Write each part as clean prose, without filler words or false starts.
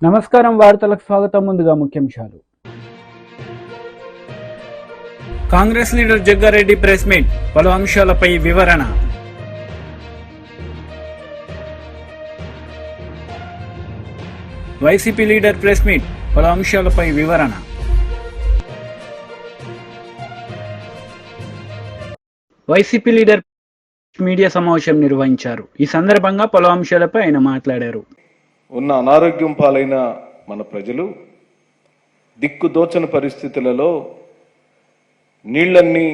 నమస్కారం, వార్తలకు స్వాగతం. ముందుగా ముఖ్యాంశాలు. Congress leader Jaggareddy press meet, పలు అంశాలపై వివరణ. వైసీపీ లీడర్ ప్రెస్ మీట్, పలు అంశాలపై వివరణ. వైసీపీ లీడర్ మీడియా సమావేశం నిర్వహించారు. ఈ సందర్భంగా పలు అంశాలపై ఆయన మాట్లాడారు. ఉన్న అనారోగ్యం పాలైన మన ప్రజలు దిక్కుదోచని పరిస్థితులలో నీళ్ళన్నీ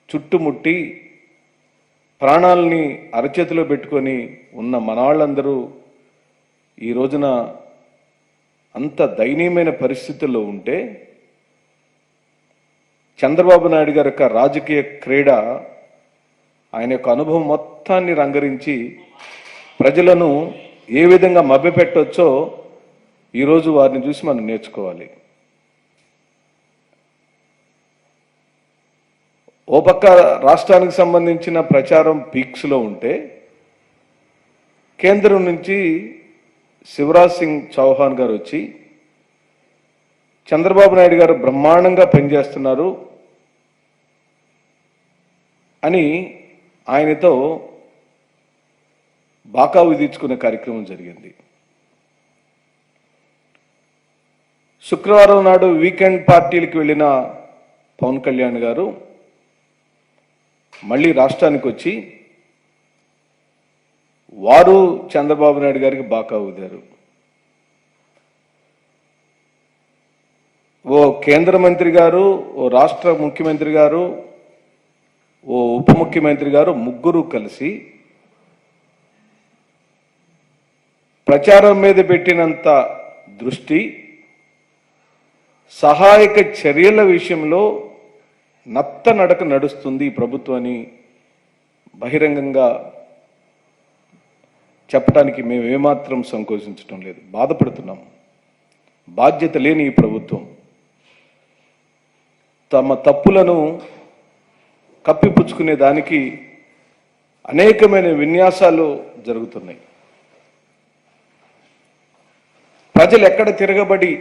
చుట్టుముట్టి ప్రాణాలని అరచేతిలో పెట్టుకొని ఉన్న మనవాళ్ళందరూ ఈ రోజున అంత దయనీయమైన పరిస్థితుల్లో ఉంటే చంద్రబాబు నాయుడు గారి యొక్క రాజకీయ క్రీడ, ఆయన యొక్క అనుభవం మొత్తాన్ని రంగరించి ప్రజలను ఏ విధంగా మభ్యపెట్టొచ్చో ఈరోజు వారిని చూసి మనం నేర్చుకోవాలి. ఓ పక్క రాష్ట్రానికి సంబంధించిన ప్రచారం పీక్స్లో ఉంటే కేంద్రం నుంచి శివరాజ్ సింగ్ చౌహాన్ గారు వచ్చి చంద్రబాబు నాయుడు గారు బ్రహ్మాండంగా పనిచేస్తున్నారు అని ఆయనతో బాకా విధించుకునే కార్యక్రమం జరిగింది. శుక్రవారం నాడు వీకెండ్ పార్టీలకు వెళ్ళిన పవన్ కళ్యాణ్ గారు మళ్ళీ రాష్ట్రానికి వచ్చి వారు చంద్రబాబు నాయుడు గారికి బాకా ఊదారు. ఓ కేంద్ర మంత్రి గారు, ఓ రాష్ట్ర ముఖ్యమంత్రి గారు, ఓ ఉప ముఖ్యమంత్రి గారు ముగ్గురు కలిసి ప్రచారం మీద పెట్టినంత దృష్టి సహాయక చర్యల విషయంలో నత్తనడక నడుస్తుంది ఈ ప్రభుత్వాన్ని బహిరంగంగా చెప్పడానికి మేము ఏమాత్రం సంకోచించడం లేదు, బాధపడుతున్నాం. బాధ్యత లేని ఈ ప్రభుత్వం తమ తప్పులను కప్పిపుచ్చుకునే దానికి అనేకమైన విన్యాసాలు జరుగుతున్నాయి. ప్రజలు ఎక్కడ తిరగబడి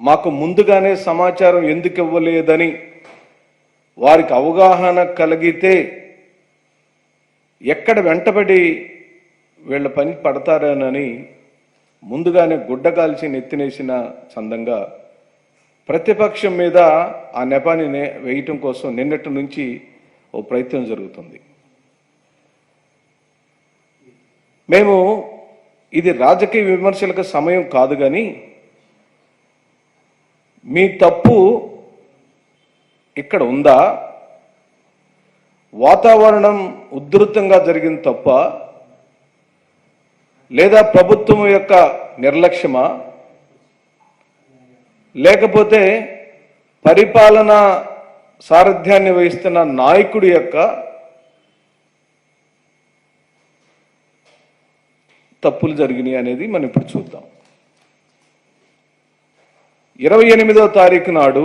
మాకు ముందుగానే సమాచారం ఎందుకు ఇవ్వలేదని వారికి అవగాహన కలిగితే ఎక్కడ వెంటబడి వీళ్ళ పని పడతారనని ముందుగానే గుడ్డగాల్చి నెత్తినేసిన చందంగా ప్రతిపక్షం మీద ఆ నెపాన్ని వేయటం కోసం నిన్నటి నుంచి ఓ ప్రయత్నం జరుగుతుంది. మేము ఇది రాజకీయ విమర్శలకు సమయం కాదు, కానీ మీ తప్పు ఇక్కడ ఉందా, వాతావరణం ఉధృతంగా జరిగిన తప్ప, లేదా ప్రభుత్వం యొక్క నిర్లక్ష్యమా, లేకపోతే పరిపాలన సారథ్యాన్ని వహిస్తున్న నాయకుడి యొక్క తప్పులు జరిగినాయి అనేది మనం ఇప్పుడు చూద్దాం. 28వ తారీఖు నాడు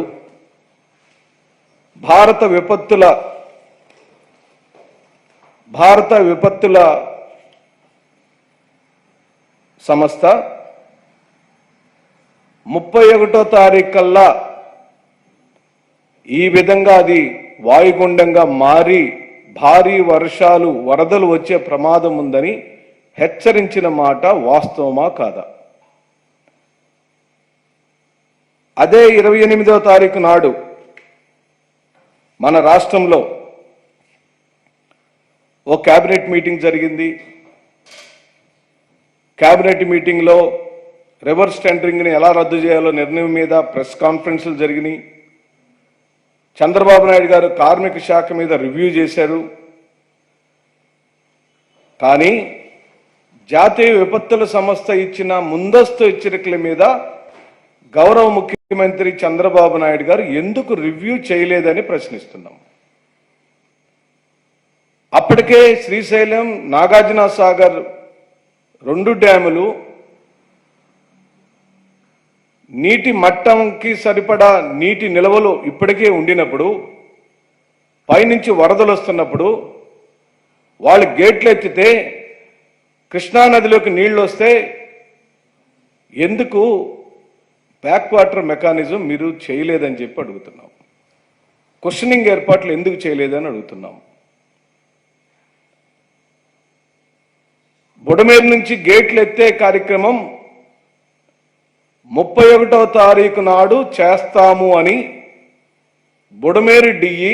భారత విపత్తుల సంస్థ 31వ తారీఖు కల్లా ఈ విధంగా అది వాయుగుండంగా మారి భారీ వర్షాలు, వరదలు వచ్చే ప్రమాదం ఉందని హెచ్చరించిన మాట వాస్తవమా కాదా? అదే 28వ తారీఖు నాడు మన రాష్ట్రంలో ఓ క్యాబినెట్ మీటింగ్ జరిగింది. క్యాబినెట్ మీటింగ్లో రివర్స్ టెండరింగ్ని ఎలా రద్దు చేయాలో నిర్ణయం మీద ప్రెస్ కాన్ఫరెన్సులు జరిగినాయి. చంద్రబాబు నాయుడు గారు కార్మిక శాఖ మీద రివ్యూ చేశారు. కానీ జాతీయ విపత్తుల సంస్థ ఇచ్చిన ముందస్తు హెచ్చరికల మీద గౌరవ ముఖ్యమంత్రి చంద్రబాబు నాయుడు గారు ఎందుకు రివ్యూ చేయలేదని ప్రశ్నిస్తున్నాం. అప్పటికే శ్రీశైలం, నాగార్జున సాగర్ 2 డ్యాములు నీటి మట్టంకి సరిపడా నీటి నిల్వలు ఇప్పటికే ఉండినప్పుడు, పైనుంచి వరదలు వస్తున్నప్పుడు వాళ్ళు గేట్లు ఎత్తితే కృష్ణానదిలోకి నీళ్లు వస్తే ఎందుకు బ్యాక్ వాటర్ మెకానిజం మీరు చేయలేదని చెప్పి అడుగుతున్నాం. క్వశ్చనింగ్ ఏర్పాట్లు ఎందుకు చేయలేదని అడుగుతున్నాం. బుడమేరు నుంచి గేట్లు ఎత్తే కార్యక్రమం 31వ తారీఖు నాడు చేస్తాము అని బుడమేరు డిఈ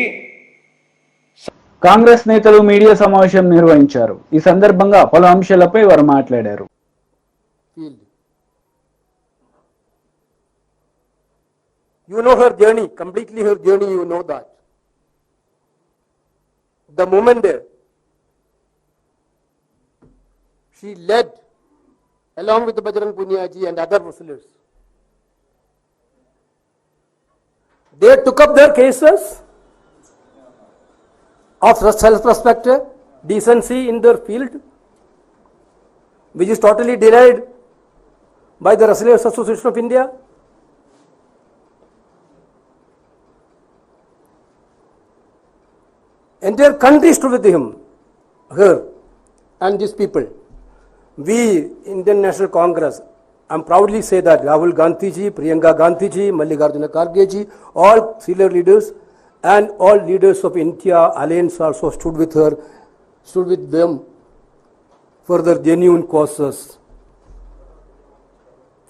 కాంగ్రెస్ నేతలు మీడియా సమావేశం నిర్వహించారు. ఈ సందర్భంగా పలు అంశాలపై వారు మాట్లాడారు. You know her journey, completely her journey, you know that. The moment she led, along with Bajrang Punia ji and other wrestlers, they took up their cases of self-respect, decency in their field, which is totally denied by the Wrestlers Association of India. Entire country stood with him, her, and these people. We, Indian National Congress, I proudly say that Rahul Gandhi ji, Priyanka Gandhi ji, Mallikarjuna Kharge ji, all senior leaders and all leaders of India Alliance also stood with her, stood with them for their genuine causes,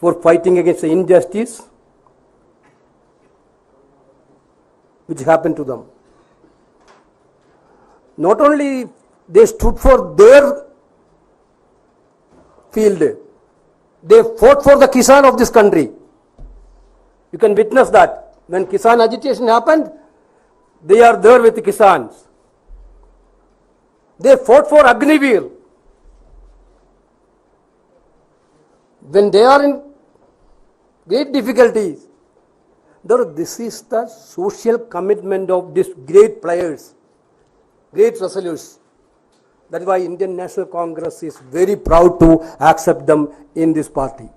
for fighting against the injustice which happened to them. Not only they stood for their field, they fought for the Kisan of this country. You can witness that. When Kisan agitation happened, they are there with the Kisans. They fought for Agniveer. When they are in great difficulties, this is the social commitment of these great players, great wrestlers. That is why Indian National Congress is very proud to accept them in this party.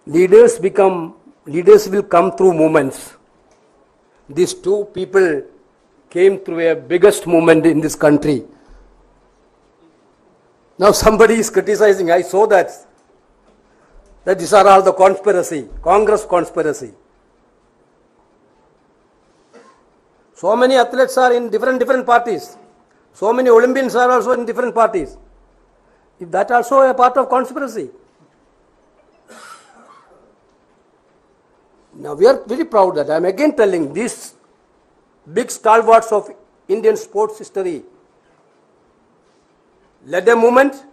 Leaders will come through movements. These two people came through a biggest movement in this country. Now somebody is criticizing, I saw that these are all the conspiracy, Congress conspiracy. So many athletes are in different parties. So many Olympians are also in different parties. If that also a part of conspiracy. Now we are very proud that I am again telling these big stalwarts of Indian sports history led a movement.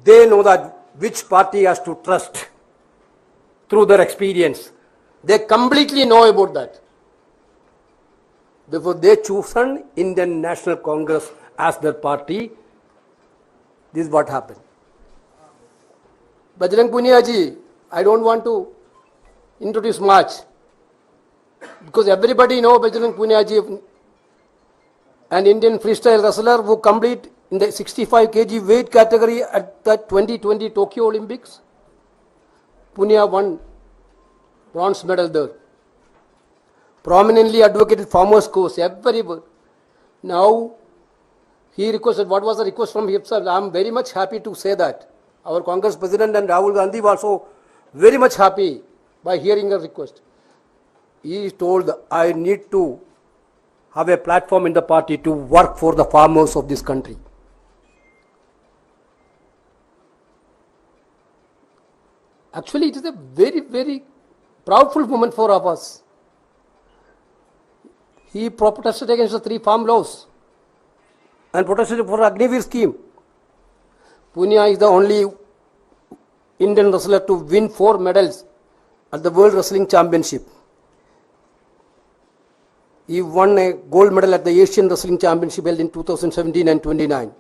They know that which party has to trust through their experience. They completely know about that. Therefore, they chosen Indian National Congress as their party. This is what happened. Bajrang Punia ji, I don't want to introduce much because everybody know Bajrang Punia ji, an Indian freestyle wrestler who complete in the 65 kg weight category at the 2020 Tokyo Olympics. Punia won bronze medal there. Prominently advocated farmers' course everywhere. Now he requested, what was the request from himself? I am very much happy to say that. Our Congress President and Rahul Gandhi were also very much happy by hearing a request. He told, I need to have a platform in the party to work for the farmers of this country. Actually, it is a very proudful moment for us. He protested against the 3 farm laws and protested for Agniveer scheme. Punia is the only Indian wrestler to win 4 medals at the World Wrestling Championship. He won a gold medal at the Asian Wrestling Championship held in 2017 and 29.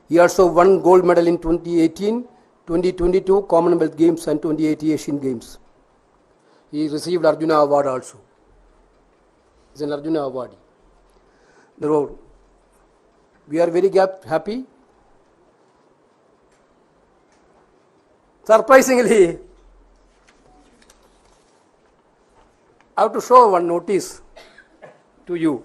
He also won gold medal in 2018, 2022 Commonwealth Games and 2080 Asian Games. He received Arjuna Award also. He is an Arjuna awardee. Therefore, we are very happy. Surprisingly, I have to show one notice to you.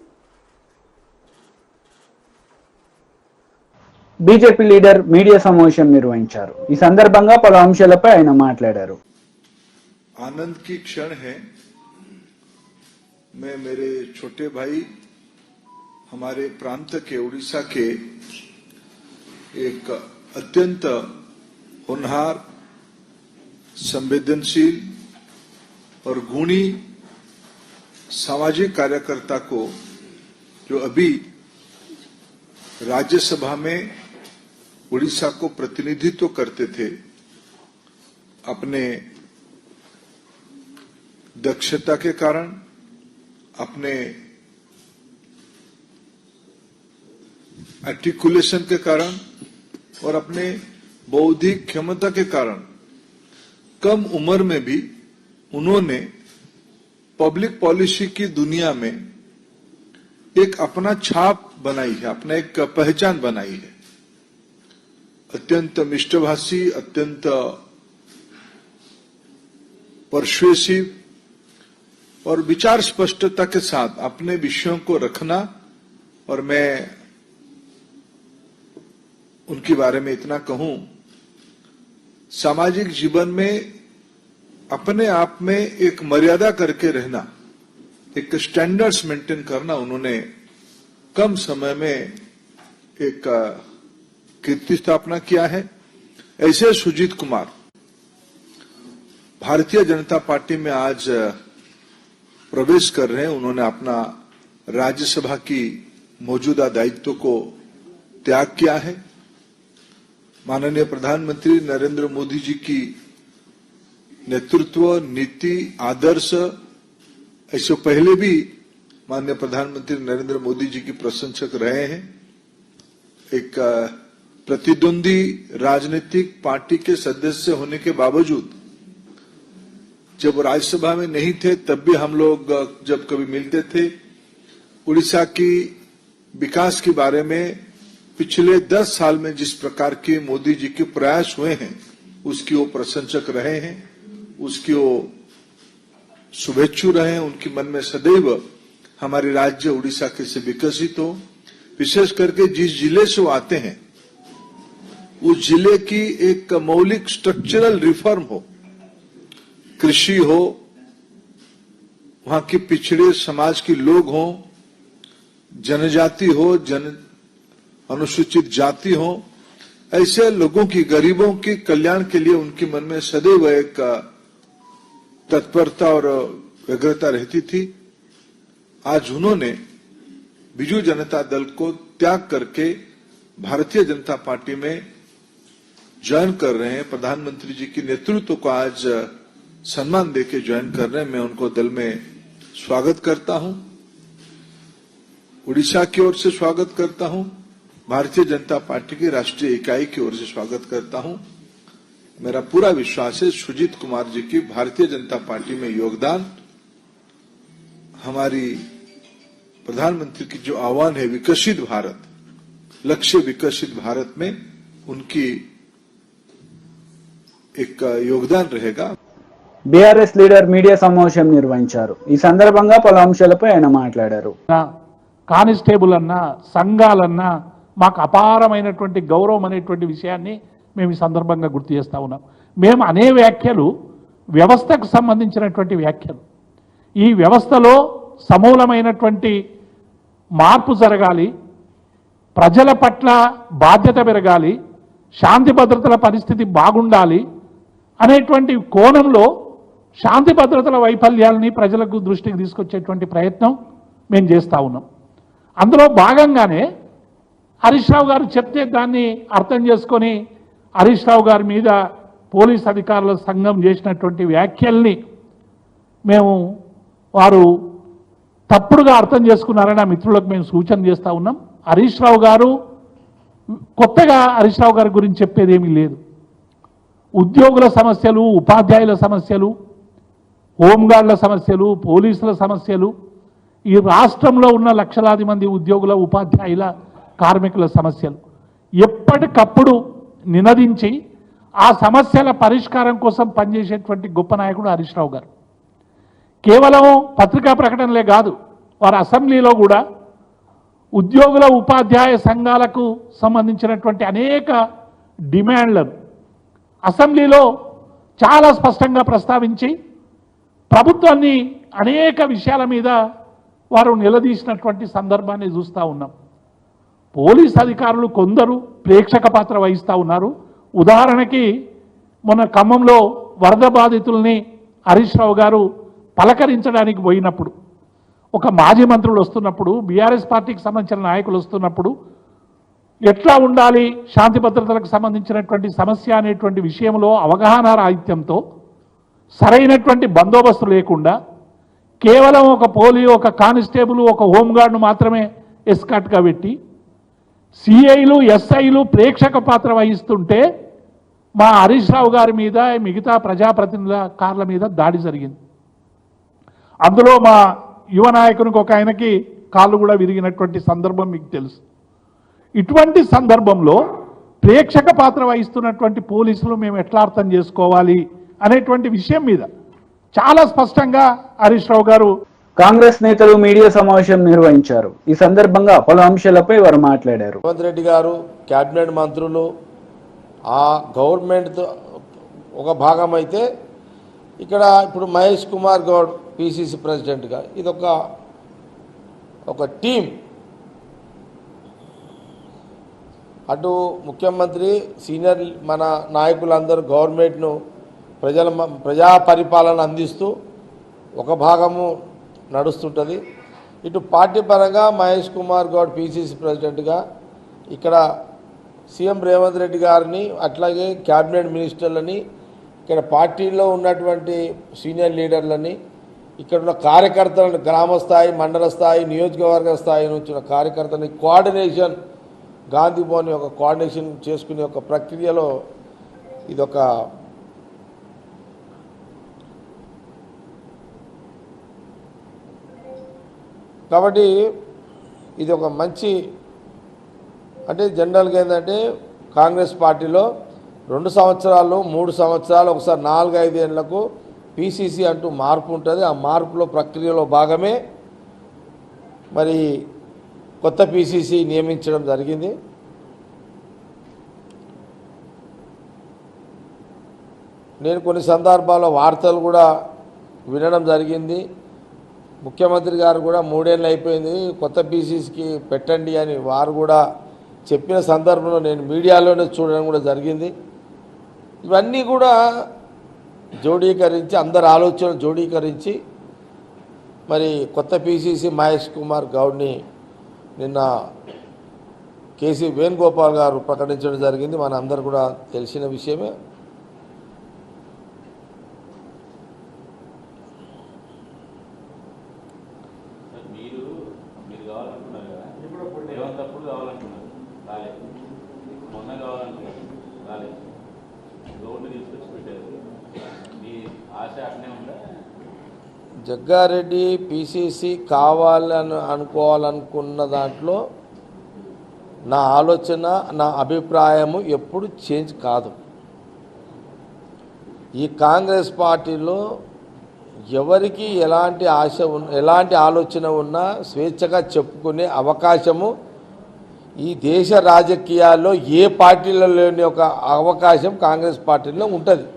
BJP leader media సమావేశం నిర్వహించారు. ఈ సందర్భంగా పలు అంశాలపై ఆయన మాట్లాడారు. आनंद की क्षण है। मैं मेरे छोटे भाई हमारे प्रांत के उड़ीसा के एक अत्यंत होनहार, संवेदनशील और गुणी सामाजिक कार्यकर्ता को जो अभी राज्यसभा में उड़ीसा को प्रतिनिधित्व करते थे, अपने दक्षता के कारण, अपने आर्टिकुलेशन के कारण और अपने बौद्धिक क्षमता के कारण कम उम्र में भी उन्होंने पब्लिक पॉलिसी की दुनिया में एक अपना छाप बनाई है, अपना एक पहचान बनाई है। अत्यंत मिष्टभाषी, अत्यंत परसुएसिव और विचार स्पष्टता के साथ अपने विषयों को रखना, और मैं उनके बारे में इतना कहूं, सामाजिक जीवन में अपने आप में एक मर्यादा करके रहना, एक स्टैंडर्ड्स मेंटेन करना उन्होंने कम समय में एक कीर्ति स्थापना किया है। ऐसे सुजीत कुमार भारतीय जनता पार्टी में आज प्रवेश कर रहे हैं। उन्होंने अपना राज्यसभा की मौजूदा दायित्व को त्याग किया है। माननीय प्रधानमंत्री नरेंद्र मोदी जी की नेतृत्व, नीति, आदर्श, ऐसे पहले भी माननीय प्रधानमंत्री नरेंद्र मोदी जी की प्रशंसक रहे हैं। एक प्रतिद्वंदी राजनीतिक पार्टी के सदस्य होने के बावजूद जब राज्यसभा में नहीं थे तब भी हम लोग जब कभी मिलते थे, उड़ीसा की विकास के बारे में पिछले 10 साल में जिस प्रकार के मोदी जी के प्रयास हुए हैं उसकी वो प्रशंसक रहे हैं, उसकी वो शुभेच्छु रहे हैं। उनके मन में सदैव हमारे राज्य उड़ीसा कैसे विकसित हो, विशेष करके जिस जिले से वो आते हैं उस जिले की एक मौलिक स्ट्रक्चरल रिफॉर्म हो, कृषि हो, वहां के पिछड़े समाज के लोग हों, जनजाति हो, अनुसूचित जाति हो, ऐसे लोगों की, गरीबों के कल्याण के लिए उनके मन में सदैव एक तत्परता और व्यग्रता रहती थी। आज उन्होंने बीजू जनता दल को त्याग करके भारतीय जनता पार्टी में ज्वाइन कर रहे हैं। प्रधानमंत्री जी के नेतृत्व को आज सम्मान देके ज्वाइन कर रहे हैं। मैं उनको दल में स्वागत करता हूं, उड़ीसा की ओर से स्वागत करता हूं, भारतीय जनता पार्टी की राष्ट्रीय इकाई की ओर से स्वागत करता हूं। मेरा पूरा विश्वास है सुजीत कुमार जी की भारतीय जनता पार्टी में योगदान, हमारी प्रधानमंत्री की जो आह्वान है विकसित भारत, लक्ष्य विकसित भारत में उनकी एक योगदान रहेगा। బీఆర్ఎస్ లీడర్ మీడియా సమావేశం నిర్వహించారు. ఈ సందర్భంగా పలు అంశాలపై ఆయన మాట్లాడారు. కానిస్టేబుల్ అన్నా, సంఘాలన్నా మాకు అపారమైనటువంటి గౌరవం అనేటువంటి విషయాన్ని మేము ఈ సందర్భంగా గుర్తు చేస్తా ఉన్నాం. మేము అనే వ్యాఖ్యలు వ్యవస్థకు సంబంధించినటువంటి వ్యాఖ్యలు. ఈ వ్యవస్థలో సమూలమైనటువంటి మార్పు జరగాలి, ప్రజల పట్ల బాధ్యత పెరగాలి, శాంతి భద్రతల పరిస్థితి బాగుండాలి అనేటువంటి కోణంలో శాంతి భద్రతల వైఫల్యాలని ప్రజలకు దృష్టికి తీసుకొచ్చేటువంటి ప్రయత్నం మేము చేస్తూ ఉన్నాం. అందులో భాగంగానే హరీష్ రావు గారు చెప్తే దాన్ని అర్థం చేసుకొని హరీష్ రావు గారి మీద పోలీస్ అధికారుల సంఘం చేసినటువంటి వ్యాఖ్యల్ని మేము వారు తప్పుడుగా అర్థం చేసుకున్నారని ఆ మిత్రులకు మేము సూచన చేస్తూ ఉన్నాం. హరీష్ రావు గారు కొత్తగా హరీష్ రావు గారి గురించి చెప్పేది ఏమీ లేదు. ఉద్యోగుల సమస్యలు, ఉపాధ్యాయుల సమస్యలు, హోంగార్డుల సమస్యలు, పోలీసుల సమస్యలు, ఈ రాష్ట్రంలో ఉన్న లక్షలాది మంది ఉద్యోగుల, ఉపాధ్యాయుల, కార్మికుల సమస్యలు ఎప్పటికప్పుడు నినదించి ఆ సమస్యల పరిష్కారం కోసం పనిచేసేటువంటి గొప్ప నాయకుడు హరీష్ రావు గారు. కేవలం పత్రికా ప్రకటనలే కాదు, వారు అసెంబ్లీలో కూడా ఉద్యోగుల ఉపాధ్యాయ సంఘాలకు సంబంధించినటువంటి అనేక డిమాండ్లను అసెంబ్లీలో చాలా స్పష్టంగా ప్రస్తావించి ప్రభుత్వాన్ని అనేక విషయాల మీద వారు నిలదీసినటువంటి సందర్భాన్ని చూస్తూ ఉన్నాం. పోలీస్ అధికారులు కొందరు ప్రేక్షక పాత్ర వహిస్తూ ఉన్నారు. ఉదాహరణకి మొన్న ఖమ్మంలో వరద బాధితుల్ని హరీష్ రావు గారు పలకరించడానికి పోయినప్పుడు, ఒక మాజీ మంత్రులు వస్తున్నప్పుడు, బీఆర్ఎస్ పార్టీకి సంబంధించిన నాయకులు వస్తున్నప్పుడు ఎట్లా ఉండాలి, శాంతి భద్రతలకు సంబంధించినటువంటి సమస్య అనేటువంటి విషయంలో అవగాహన రాహిత్యంతో సరైనటువంటి బందోబస్తు లేకుండా కేవలం ఒక ఒక కానిస్టేబుల్, ఒక హోంగార్డును మాత్రమే ఎస్కాట్గా పెట్టి సిఐలు ఎస్ఐలు ప్రేక్షక పాత్ర వహిస్తుంటే మా హరీష్ రావు గారి మీద మిగతా ప్రజాప్రతినిధుల కార్ల మీద దాడి జరిగింది. అందులో మా యువ నాయకునికి ఒక ఆయనకి కాళ్ళు కూడా విరిగినటువంటి సందర్భం మీకు తెలుసు. ఇటువంటి సందర్భంలో ప్రేక్షక పాత్ర వహిస్తున్నటువంటి పోలీసులు మేము ఎట్లా అర్థం చేసుకోవాలి అనేటువంటి విషయం మీద చాలా స్పష్టంగా హరీష్ రావు గారు కాంగ్రెస్ నేతలు మీడియా సమావేశం నిర్వహించారు. ఈ సందర్భంగా పలు అంశాలపై వారు మాట్లాడారు. రేవంత్ రెడ్డి గారు, క్యాబినెట్ మంత్రులు, ఆ గవర్నమెంట్ ఒక భాగం అయితే ఇక్కడ ఇప్పుడు మహేష్ కుమార్ గౌడ్ పిసిసి ప్రెసిడెంట్గా ఇదొక టీం. అటు ముఖ్యమంత్రి, సీనియర్ మన నాయకులందరూ గవర్నమెంట్ను ప్రజా పరిపాలన అందిస్తూ ఒక భాగము నడుస్తుంటుంది. ఇటు పార్టీ పరంగా మహేష్ కుమార్ గౌడ్ పిసిసి ప్రెసిడెంట్గా ఇక్కడ సీఎం రేవంత్ రెడ్డి గారిని, అట్లాగే క్యాబినెట్ మినిస్టర్లని, ఇక్కడ పార్టీలో ఉన్నటువంటి సీనియర్ లీడర్లని, ఇక్కడ ఉన్న కార్యకర్తలను గ్రామ స్థాయి, మండల స్థాయి, నియోజకవర్గ స్థాయి నుంచి ఉన్న కార్యకర్తలని కోఆర్డినేషన్, గాంధీ భవన్ ఒక కోఆర్డినేషన్ చేసుకునే ఒక ప్రక్రియలో ఇదొక కాబట్టి ఇది ఒక మంచి, అంటే జనరల్గా ఏంటంటే కాంగ్రెస్ పార్టీలో 2 సంవత్సరాలు 3 సంవత్సరాలు ఒకసారి 4-5 ఏళ్లకు పిసిసి అంటూ మార్పు ఉంటుంది. ఆ మార్పులో ప్రక్రియలో భాగమే మరి కొత్త పిసిసి నియమించడం జరిగింది. నేను కొన్ని సందర్భాల్లో వార్తలు కూడా వినడం జరిగింది. ముఖ్యమంత్రి గారు కూడా 3 ఏళ్ళు అయిపోయింది, కొత్త పిసిసికి పెట్టండి అని వారు కూడా చెప్పిన సందర్భంలో నేను మీడియాలోనే చూడడం కూడా జరిగింది. ఇవన్నీ కూడా జోడీకరించి, అందరి ఆలోచనలు జోడీకరించి మరి కొత్త పిసిసి మహేష్ కుమార్ గౌడ్ని నిన్న కేసీ వేణుగోపాల్ గారు ప్రకటించడం జరిగింది. మన అందరు కూడా తెలిసిన విషయమే. జగ్గారెడ్డి పిసిసి కావాలని అనుకోవాలనుకున్న దాంట్లో నా ఆలోచన, నా అభిప్రాయము ఎప్పుడు చేంజ్ కాదు. ఈ కాంగ్రెస్ పార్టీలో ఎవరికి ఎలాంటి ఆశ ఎలాంటి ఆలోచన ఉన్నా స్వేచ్ఛగా చెప్పుకునే అవకాశము ఈ దేశ రాజకీయాల్లో ఏ పార్టీలో లేని ఒక అవకాశం కాంగ్రెస్ పార్టీలో ఉంటుంది.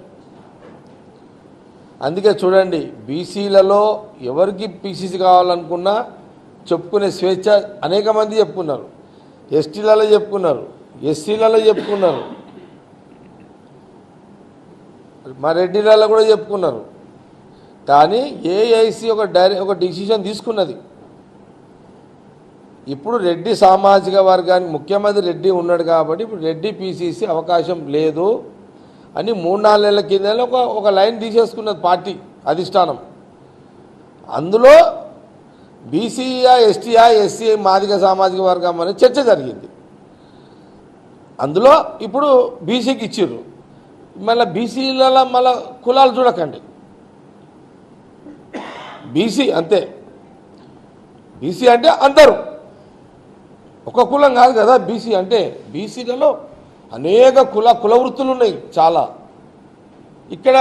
అందుకే చూడండి, బీసీలలో ఎవరికి పిసిసి కావాలనుకున్నా చెప్పుకునే స్వేచ్ఛ అనేక మంది చెప్పుకున్నారు. ఎస్టీలలో చెప్పుకున్నారు, ఎస్సీలలో చెప్పుకున్నారు, మా రెడ్డిలలో కూడా చెప్పుకున్నారు. కానీ ఏఐసి ఒక డిసిషన్ తీసుకున్నది. ఇప్పుడు రెడ్డి సామాజిక వర్గానికి ముఖ్యమంత్రి రెడ్డి ఉన్నాడు కాబట్టి ఇప్పుడు రెడ్డి పిసిసి అవకాశం లేదు అని 3-4 నెలల కింద ఒక లైన్ తీసేసుకున్నది పార్టీ అధిష్టానం. అందులో బీసీయా, ఎస్టీయా, ఎస్సీ, మాదిగ సామాజిక వర్గం అనే చర్చ జరిగింది. అందులో ఇప్పుడు బీసీకి ఇచ్చిర్రు. మళ్ళీ బీసీలలో మళ్ళీ కులాలు చూడకండి, బీసీ అంతే. బీసీ అంటే అందరూ, ఒక కులం కాదు కదా బీసీ అంటే. బీసీలలో అనేక కుల వృత్తులు ఉన్నాయి చాలా. ఇక్కడ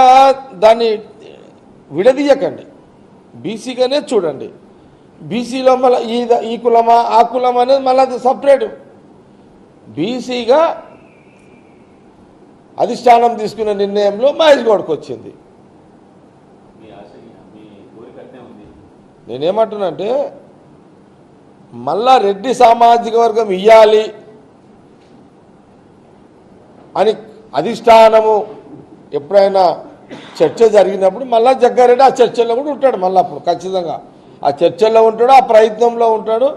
దాన్ని విడదీయకండి, బీసీగానే చూడండి. బీసీలో మళ్ళీ ఈ కులమా ఆ కులమా అనేది మళ్ళీ అది సపరేటు. బీసీగా అధిష్టానం తీసుకున్న నిర్ణయంలో మహేష్ గౌడ్కి వచ్చింది. నేనేమంటున్నానంటే మళ్ళా రెడ్డి సామాజిక వర్గం ఇవ్వాలి అని అధిష్టానము ఎప్పుడైనా చర్చ జరిగినప్పుడు మళ్ళా జగ్గారెడ్డి ఆ చర్చల్లో కూడా ఉంటాడు. మళ్ళీ అప్పుడు ఖచ్చితంగా ఆ చర్చల్లో ఉంటాడు, ఆ ప్రయత్నంలో ఉంటాడు,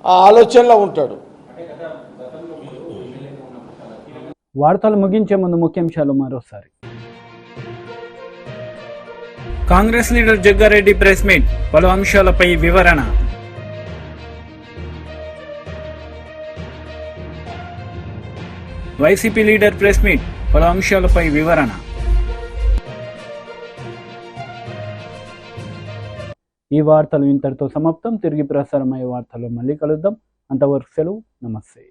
ఆ ఆలోచనలో ఉంటాడు. వార్తలు ముగించే ముందు ముఖ్యాంశాలు మరోసారి. Congress leader Jaggareddy press meet, పలు అంశాలపై వివరణ. వైసీపీ లీడర్ ప్రెస్ మీట్, పలు అంశాలపై వివరణ. ఈ వార్తలు ఇంతటితో సమాప్తం. తిరిగి ప్రసారమయ్యే వార్తల్లో మళ్ళీ కలుద్దాం. అంతవరకు సెలవు. నమస్తే.